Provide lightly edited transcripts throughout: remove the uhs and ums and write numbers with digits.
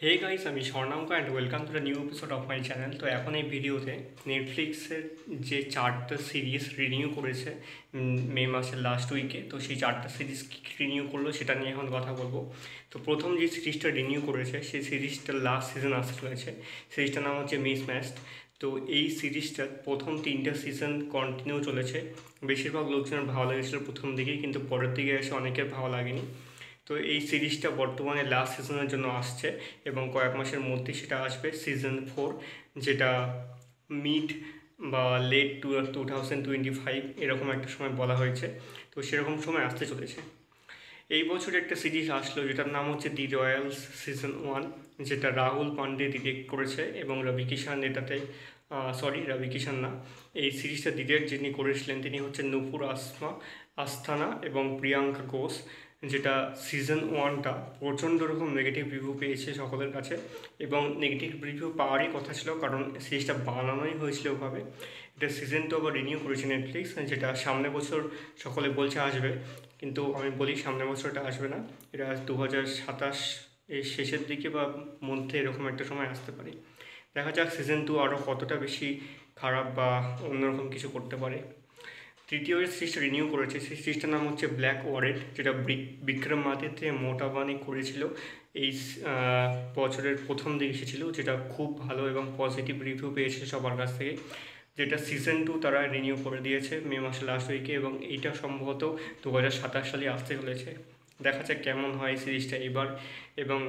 হে guys, আমি Swarnank and welcome to the new episode of my channel. তো এখন এই ভিডিওতে নেটফ্লিক্সের যে 4টা সিরিজ রিনিউ করেছে মে মাসের লাস্ট উইকে, তো সেই 4টা সিরিজ কী রিনিউ করলো সেটা নিয়ে এখন কথা বলবো। তো প্রথম যে সিরিজটা রিনিউ করেছে সেই সিরিজটার লাস্ট সিজন আসতে চলেছে। সিরিজটার নাম হচ্ছে মিসম্যাচড। তো এই সিরিজটার প্রথম 3টা সিজন কন্টিনিউ চলেছে। বেশিরভাগ লোকজনের ভালো লেগেছিলো প্রথম দিকেই, কিন্তু পরের দিকে এসে অনেকের ভালো লাগেনি। তো এই সিরিজটা বর্তমানে লাস্ট সিজনের জন্য আসছে এবং কয়েক মাসের মধ্যে সেটা আসবে সিজন 4, যেটা মিড বা লেট 2025 এরকম একটা সময় বলা হয়েছে। তো সেরকম সময় আসতে চলেছে। এই বছর একটা সিরিজ আসলো যেটার নাম হচ্ছে দি রয়্যালস সিজন 1, যেটা রাহুল পান্ডে ডিরেক্ট করেছে এবং রবি কিষান এটাতে রবি কিষান না, এই সিরিজটা ডিরেক্ট যিনি করেছিলেন তিনি হচ্ছেন নূপুর আস্থানা এবং প্রিয়াঙ্কা ঘোষ। যেটা সিজন 1টা প্রচণ্ড রকম নেগেটিভ রিভিউ পেয়েছে সকলের কাছে, এবং নেগেটিভ রিভিউ পাওয়ারই কথা ছিল, কারণ সিরিজটা বানানোই হয়েছিল ওভাবে। এটা সিজন 2 আবার রিনিউ করেছে নেটফ্লিক্স, যেটা সামনের বছর সকলে বলছে আসবে, কিন্তু আমি বলি সামনের বছরটা আসবে না। এটা 2027 এর শেষের দিকে বা মধ্যে এরকম একটা সময় আসতে পারে। দেখা যাক সিজন 2 আরও কতটা বেশি খারাপ বা অন্যরকম কিছু করতে পারে। তৃতীয় যে সিরিজটা রিনিউ করেছে সেই সিরিজটার নাম হচ্ছে ব্ল্যাক ওয়ারেন্ট, যেটা বিক্রমাদিত্য মোটাবানি করেছিল। এই বছরের প্রথম দিকে এসেছিলো, যেটা খুব ভালো এবং পজিটিভ রিভিউ পেয়েছে সবার কাছ থেকে। যেটা সিজন 2 তারা রিনিউ করে দিয়েছে মে মাসের লাস্ট উইকে, এবং এইটা সম্ভবত 2027 সালে আসতে চলেছে। দেখা যাক কেমন হয় এই সিরিজটা এবার, এবং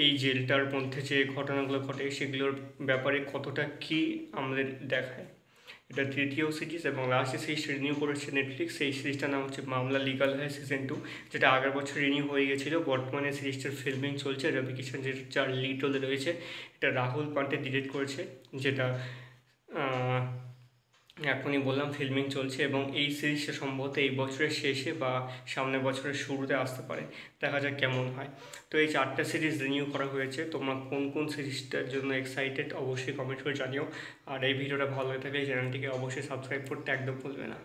এই জেলটার মধ্যে যে ঘটনাগুলো ঘটে সেগুলোর ব্যাপারে কতটা কী আমাদের দেখায়। এটা তৃতীয় সিরিজ এবং লাস্ট সিরিজ রিনিউ করেছে নেটফ্লিক্স। এই সিরিজটার নাম হচ্ছে মামলা লিগাল হয় সিজন 2, যেটা আগের বছর রিনিউ হয়ে গেছিলো। বর্তমানে সিরিজটার ফিল্মিং চলছে। রবি কিষান যার লিড রোলে রয়েছে, এটা রাহুল পান্ডে ডিরেক্ট করেছে, যেটা এখনই বললাম ফিল্মিং চলছে, এবং এই সিরিজটা সম্ভবত এই বছরের শেষে বা সামনের বছরের শুরুতে আসতে পারে। দেখা যাক কেমন হয়। তো এই 4টা সিরিজ রিনিউ করা হয়েছে। তোমরা কোন কোন সিরিজটার জন্য এক্সাইটেড অবশ্যই কমেন্ট করে জানিও। আর এই ভিডিওটা ভালো লাগে থাকলে চ্যানেলটিকে অবশ্যই সাবস্ক্রাইব করতে একদম ভুলবে না।